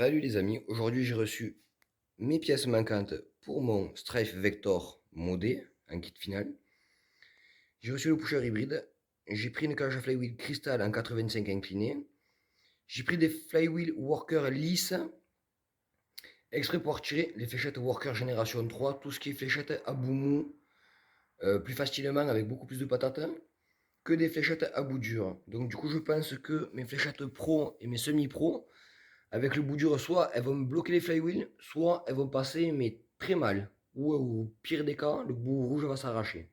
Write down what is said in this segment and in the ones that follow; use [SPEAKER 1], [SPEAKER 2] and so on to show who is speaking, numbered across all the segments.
[SPEAKER 1] Salut les amis, aujourd'hui j'ai reçu mes pièces manquantes pour mon Strife Vector modé en kit final. J'ai reçu le pusher hybride, j'ai pris une cage à flywheel cristal en 85 incliné, j'ai pris des flywheel worker lisses, exprès pour retirer les fléchettes worker génération 3, tout ce qui est fléchettes à bout mou, plus facilement avec beaucoup plus de patates que des fléchettes à bout dur. Donc du coup je pense que mes fléchettes pro et mes semi-pro, avec le bout dur, soit elles vont me bloquer les flywheels, soit elles vont passer, mais très mal. Ou au pire des cas, le bout rouge va s'arracher.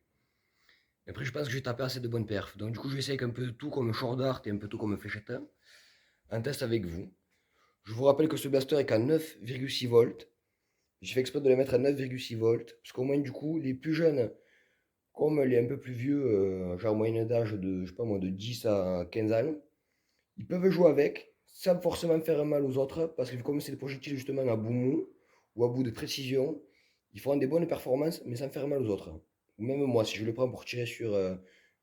[SPEAKER 1] Après, je pense que j'ai tapé assez de bonnes perfs. Donc, du coup, je vais essayer avec un peu de tout comme short dart et un peu tout comme fléchette. Un test avec vous. Je vous rappelle que ce blaster est qu'à 9,6 volts. J'ai fait exprès de le mettre à 9,6 volts. Parce qu'au moins, du coup, les plus jeunes, comme les un peu plus vieux, genre moyenne d'âge de, je sais pas moi, de 10 à 15 ans, ils peuvent jouer avec sans forcément faire mal aux autres, parce que comme c'est des projectiles justement à bout mou ou à bout de précision, ils feront des bonnes performances, mais sans faire mal aux autres. Même moi, si je le prends pour tirer sur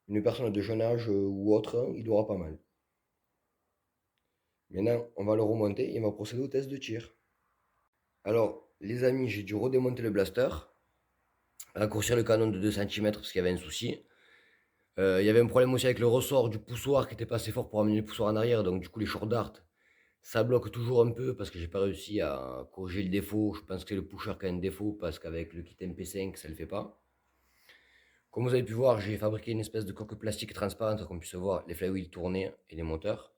[SPEAKER 1] une personne de jeune âge ou autre, il aura pas mal. Maintenant, on va le remonter et on va procéder au test de tir. Alors, les amis, j'ai dû redémonter le blaster, raccourcir le canon de 2 cm parce qu'il y avait un souci. Il y avait un problème aussi avec le ressort du poussoir qui n'était pas assez fort pour amener le poussoir en arrière, donc du coup les short darts, ça bloque toujours un peu parce que j'ai pas réussi à corriger le défaut. Je pense que c'est le pusher qui a un défaut parce qu'avec le kit MP5, ça ne le fait pas. Comme vous avez pu voir, j'ai fabriqué une espèce de coque plastique transparente pour qu'on puisse voir les flywheels tourner et les moteurs.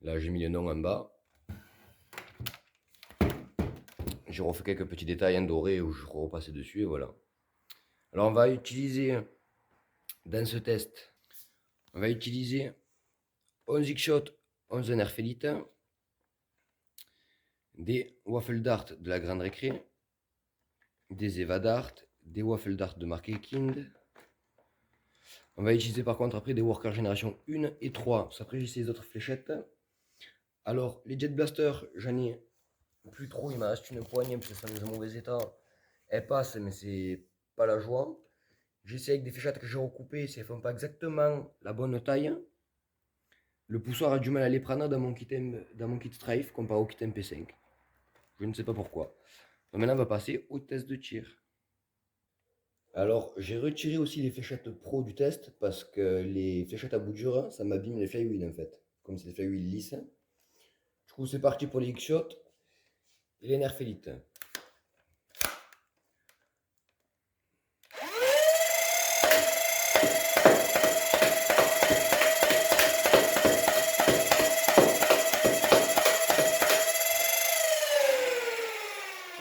[SPEAKER 1] Là, j'ai mis le nom en bas. J'ai refait quelques petits détails en doré où je repassais dessus et voilà. Alors, on va utiliser dans ce test, on va utiliser 11 X-Shot, 11 Nerfelite, des Waffle Dart de la Grande Récré, des Eva Dart, des Waffle Dart de marque Kind. On va utiliser par contre après des workers génération 1 et 3. Après, j'ai essayé les autres fléchettes. Alors, les Jet Blaster, j'en ai plus trop. Il m'a reste une poignée parce qu'elles sont dans un mauvais état. Elles passent, mais c'est pas la joie. J'ai essayé avec des fléchettes que j'ai recoupées. Si elles font pas exactement la bonne taille, le poussoir a du mal à les prendre dans mon kit Strife comparé au kit MP5. Je ne sais pas pourquoi. Donc maintenant, on va passer au test de tir. Alors, j'ai retiré aussi les fléchettes pro du test parce que les fléchettes à bout dur, ça m'abîme les flywheels en fait. Comme c'est des flywheels lisses. Du coup, c'est parti pour les X-Shot et les Nerfelite.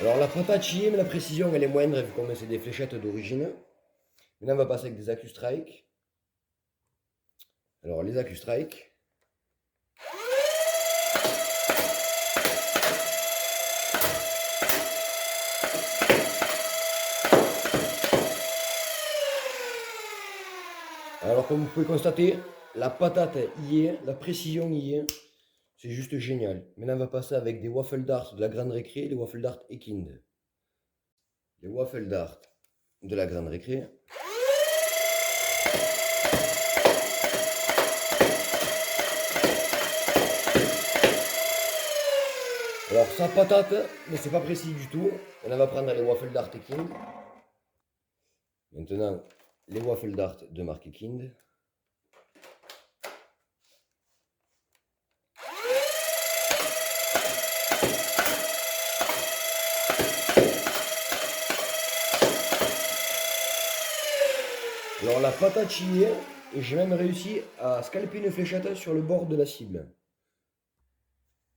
[SPEAKER 1] Alors, la patate y est, mais la précision elle est moindre vu comme c'est des fléchettes d'origine. Maintenant, on va passer avec des AccuStrike. Alors, les AccuStrike. Alors, comme vous pouvez constater, la patate y est, la précision y est. C'est juste génial. Maintenant, on va passer avec des Waffle Dart de la Grande Récré et des Waffle Dart Ekind. Les Waffle Dart de la Grande Récré. Alors, ça patate, mais c'est pas précis du tout. On va prendre les Waffle Dart Ekind. Maintenant, les Waffle Dart de marque Ekind. Alors la patate y est, et j'ai même réussi à scalper une fléchette sur le bord de la cible.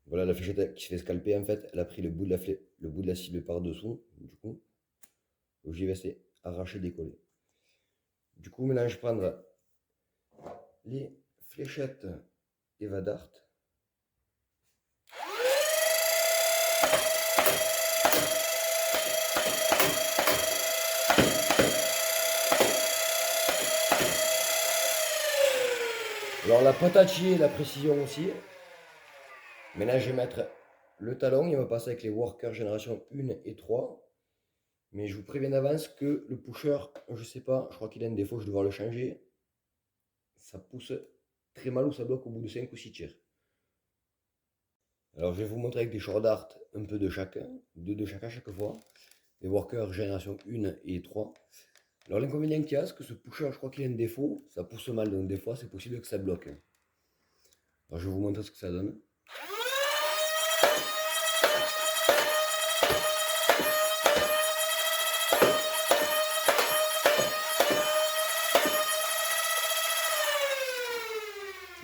[SPEAKER 1] Voilà la fléchette qui se fait scalper en fait, elle a pris le bout de la cible par dessous, du coup, j'y vais c'est arracher, décoller. Du coup maintenant je vais prendre les fléchettes Eva Dart. Alors la patate y est, la précision aussi. Maintenant je vais mettre le talon, il va passer avec les workers génération 1 et 3. Mais je vous préviens d'avance que le pusher, je sais pas, je crois qu'il a un défaut, je vais devoir le changer. Ça pousse très mal ou ça bloque au bout de 5 ou 6 tirs. Alors je vais vous montrer avec des short dart un peu de chacun, deux de chaque à chaque fois. Les workers génération 1 et 3. Alors l'inconvénient qu'il y a, c'est que ce pusher, je crois qu'il a un défaut, ça pousse mal, donc des fois c'est possible que ça bloque. Alors je vais vous montrer ce que ça donne.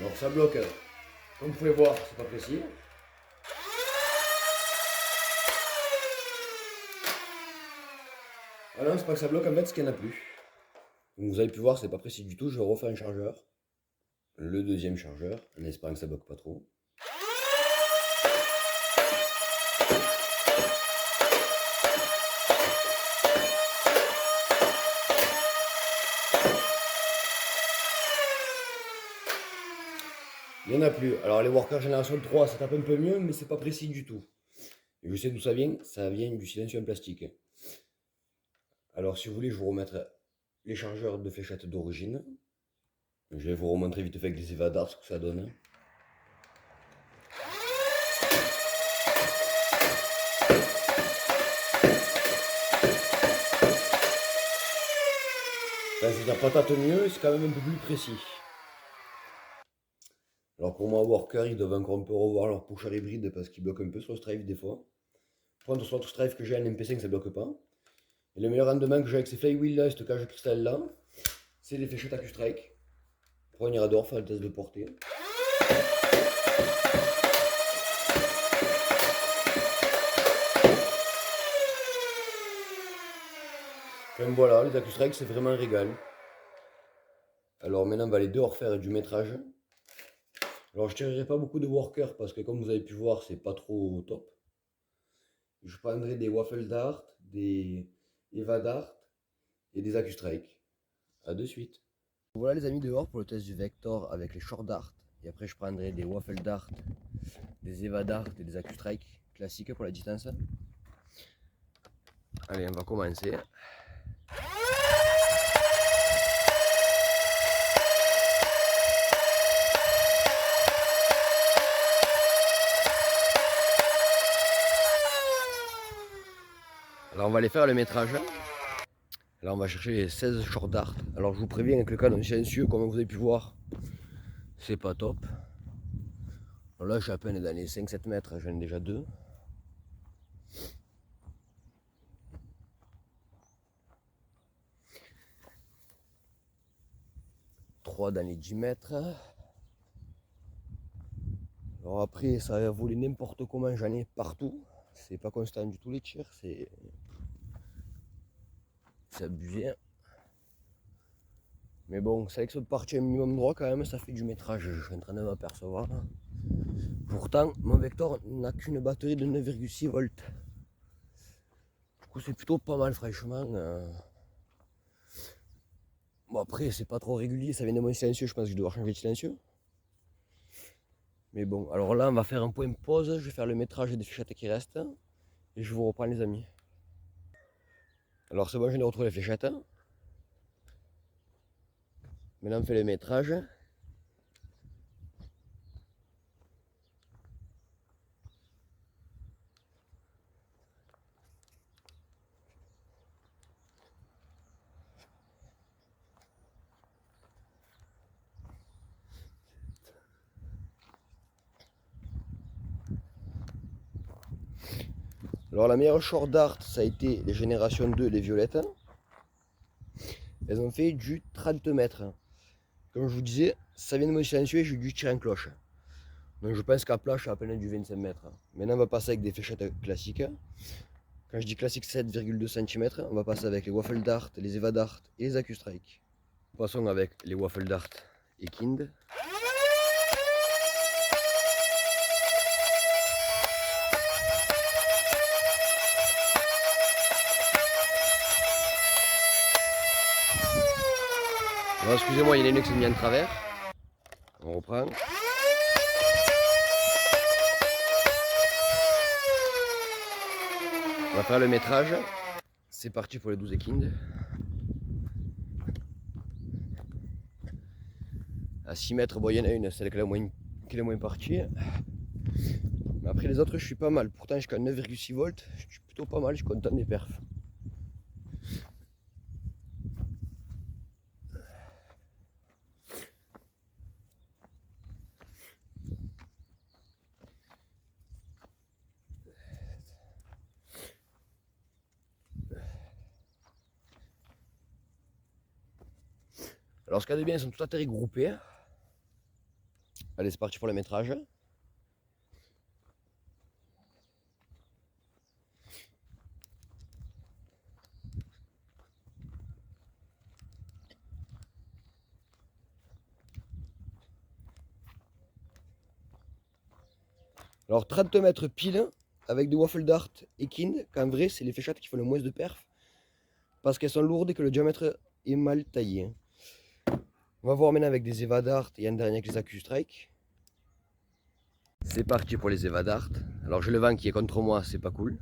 [SPEAKER 1] Alors ça bloque, comme vous pouvez voir, c'est pas précis. Ah non, c'est pas que ça bloque, en fait, c'est qu'il n'y en a plus. Donc vous avez pu voir, c'est pas précis du tout. Je vais refaire un chargeur. Le deuxième chargeur, en espérant que ça bloque pas trop. Il n'y en a plus. Alors les workers génération 3, ça tape un peu mieux, mais c'est pas précis du tout. Et je sais d'où ça vient du silencieux en plastique. Alors si vous voulez, je vais vous remettre les chargeurs de fléchettes d'origine. Je vais vous remontrer vite fait avec les évadars ce que ça donne. Enfin, si ça patate mieux, c'est quand même un peu plus précis. Alors pour moi, worker, ils doivent encore un peu revoir leur pusher hybride parce qu'ils bloquent un peu sur le strife des fois. Par contre, sur l'autre strife que j'ai en MP5, ça bloque pas. Et le meilleur rendement que j'ai avec ces flywheels là et ce cage cristal là, c'est les fléchettes AccuStrike. Pour un Irador, faire le test de portée. Enfin voilà, les AccuStrike c'est vraiment un régal. Alors maintenant on va les deux refaire du métrage. Alors je tirerai pas beaucoup de workers parce que comme vous avez pu voir c'est pas trop top. Je prendrai des waffle dart, des eva dart et des AccuStrike. A de suite. Voilà les amis dehors pour le test du Vector avec les short dart. Et après je prendrai des waffle dart, des eva dart et des AccuStrike classiques pour la distance. Allez on va commencer. Alors on va aller faire le métrage. Là on va chercher les 16 short dart. Alors je vous préviens avec le canon silencieux, comme vous avez pu voir, c'est pas top. Alors là je suis à peine dans les 5-7 mètres, j'en ai déjà deux. Trois dans les 10 mètres. Alors après ça va voler n'importe comment, j'en ai partout. C'est pas constant du tout les tirs, c'est abusé. Mais bon, c'est avec ce parti un minimum droit quand même, ça fait du métrage, je suis en train de m'apercevoir. Pourtant, mon Vector n'a qu'une batterie de 9,6 volts. Du coup, c'est plutôt pas mal, franchement. Bon, après, c'est pas trop régulier, ça vient de mon silencieux, je pense que je vais devoir changer de silencieux. Mais bon, alors là, on va faire un point pause, je vais faire le métrage des fléchettes qui restent. Et je vous reprends, les amis. Alors, c'est bon, je viens de retrouver les fléchettes. Maintenant, on fait le métrage. Alors la meilleure short dart, ça a été les générations 2, les violettes. Elles ont fait du 30 mètres. Comme je vous disais, ça vient de mon silencieux et j'ai dû tirer en cloche. Donc je pense qu'à plat, je suis à peine du 25 mètres. Maintenant, on va passer avec des fléchettes classiques. Quand je dis classique 7,2 cm, on va passer avec les waffle dart, les eva dart et les AccuStrike. Passons avec les waffle dart et Kind. Alors excusez-moi, il y en a une qui s'est mis en travers. On reprend. On va faire le métrage. C'est parti pour les 12 Kind. À 6 mètres, bon, il y en a une, celle qui est la moins partie. Après les autres, je suis pas mal. Pourtant, jusqu'à 9,6 volts, je suis plutôt pas mal, je suis content des perfs. Alors, ce qu'il y a de bien, ils sont tout à fait regroupés. Allez, c'est parti pour le métrage. Alors 30 mètres pile avec des waffle dart et kind, qu'en vrai c'est les fléchettes qui font le moins de perf parce qu'elles sont lourdes et que le diamètre est mal taillé. On va voir maintenant avec des Eva Dart et un dernier avec les AccuStrike. C'est parti pour les Eva Dart. Alors j'ai le vent qui est contre moi, c'est pas cool.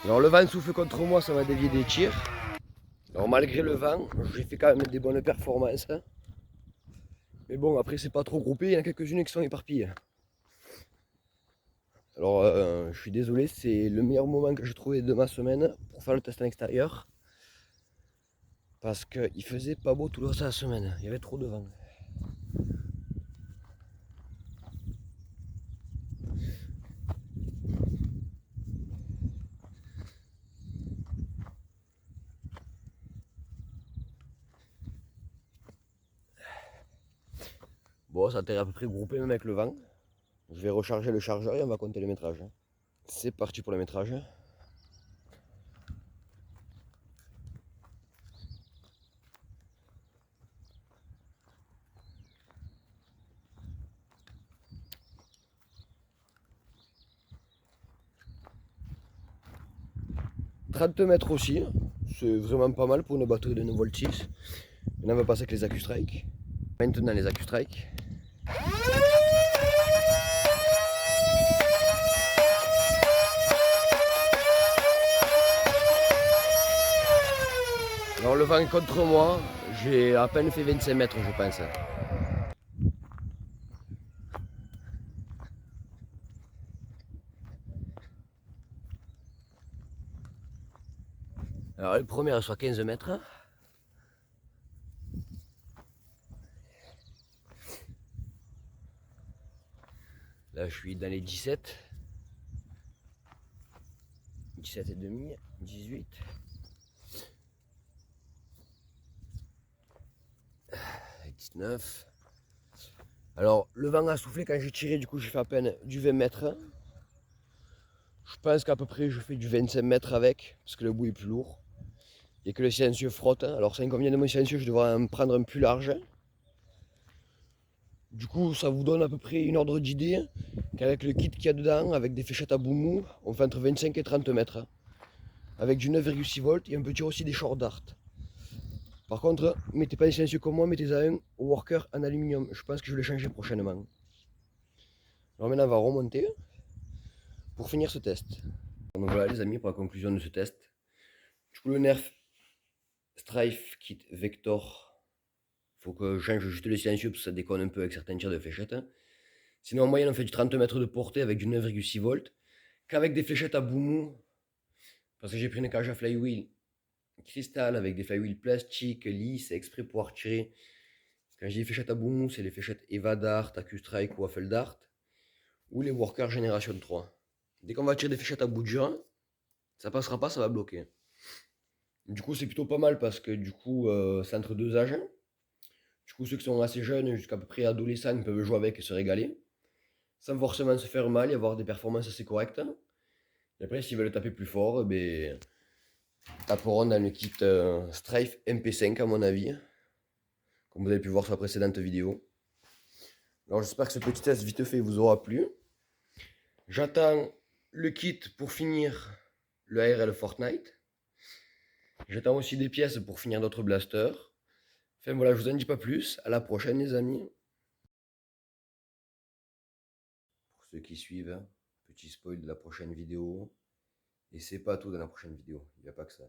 [SPEAKER 1] Alors le vent souffle contre moi, ça va dévier des tirs. Alors malgré le vent, j'ai fait quand même des bonnes performances. Mais bon, après c'est pas trop groupé, il y en a quelques-unes qui sont éparpillées. Alors je suis désolé, c'est le meilleur moment que j'ai trouvé de ma semaine pour faire le test en extérieur. Parce qu'il faisait pas beau tout le reste de la semaine, il y avait trop de vent. Bon, ça atterrit à peu près groupé même avec le vent. Je vais recharger le chargeur et on va compter le métrage. C'est parti pour le métrage. « 30 mètres aussi, c'est vraiment pas mal pour une batterie de 9,6 V. Maintenant on va passer avec les AccuStrike. Maintenant les AccuStrike. Alors le vent est contre moi, j'ai à peine fait 25 mètres je pense. Alors le premier est sur 15 mètres. Là je suis dans les 17. 17 et demi, 18. 19. Alors le vent a soufflé quand j'ai tiré, du coup j'ai fait à peine du 20 mètres. Je pense qu'à peu près je fais du 25 mètres avec, parce que le bout est plus lourd. Et que le silencieux frotte. Alors c'est inconvénient de mon silencieux, je devrais en prendre un plus large. Du coup ça vous donne à peu près une ordre d'idée qu'avec le kit qu'il y a dedans, avec des fléchettes à bout mou, on fait entre 25 et 30 mètres. Avec du 9,6 volts et on peut tirer aussi des short dart. Par contre, mettez pas un silencieux comme moi, mettez un worker en aluminium. Je pense que je vais le changer prochainement. Alors maintenant on va remonter pour finir ce test. Donc voilà les amis pour la conclusion de ce test. Du coup le Nerf Strife Kit Vector, faut que je change juste le silencieux parce que ça déconne un peu avec certains tirs de fléchettes. Sinon en moyenne on fait du 30 mètres de portée avec du 9,6 volts. Qu'avec des fléchettes à bout mou, parce que j'ai pris une cage à flywheel cristal avec des flywheels plastiques lisses exprès pour pouvoir tirer. Quand je dis fléchettes à bout mou, c'est les fléchettes Eva Dart, AccuStrike ou Waffle Dart ou les Worker Génération 3. Dès qu'on va tirer des fléchettes à bout dur, ça passera pas, ça va bloquer. Du coup, c'est plutôt pas mal parce que du coup, c'est entre deux âges. Du coup, ceux qui sont assez jeunes, jusqu'à peu près adolescents, ils peuvent jouer avec et se régaler. Sans forcément se faire mal et avoir des performances assez correctes. Et après, s'ils veulent taper plus fort, ben, taperont dans le kit Strife MP5 à mon avis. Comme vous avez pu voir sur la précédente vidéo. Alors j'espère que ce petit test vite fait vous aura plu. J'attends le kit pour finir le ARL Fortnite. J'attends aussi des pièces pour finir d'autres blasters. Enfin voilà, je vous en dis pas plus. À la prochaine les amis. Pour ceux qui suivent, petit spoil de la prochaine vidéo. Et c'est pas tout dans la prochaine vidéo, il n'y a pas que ça.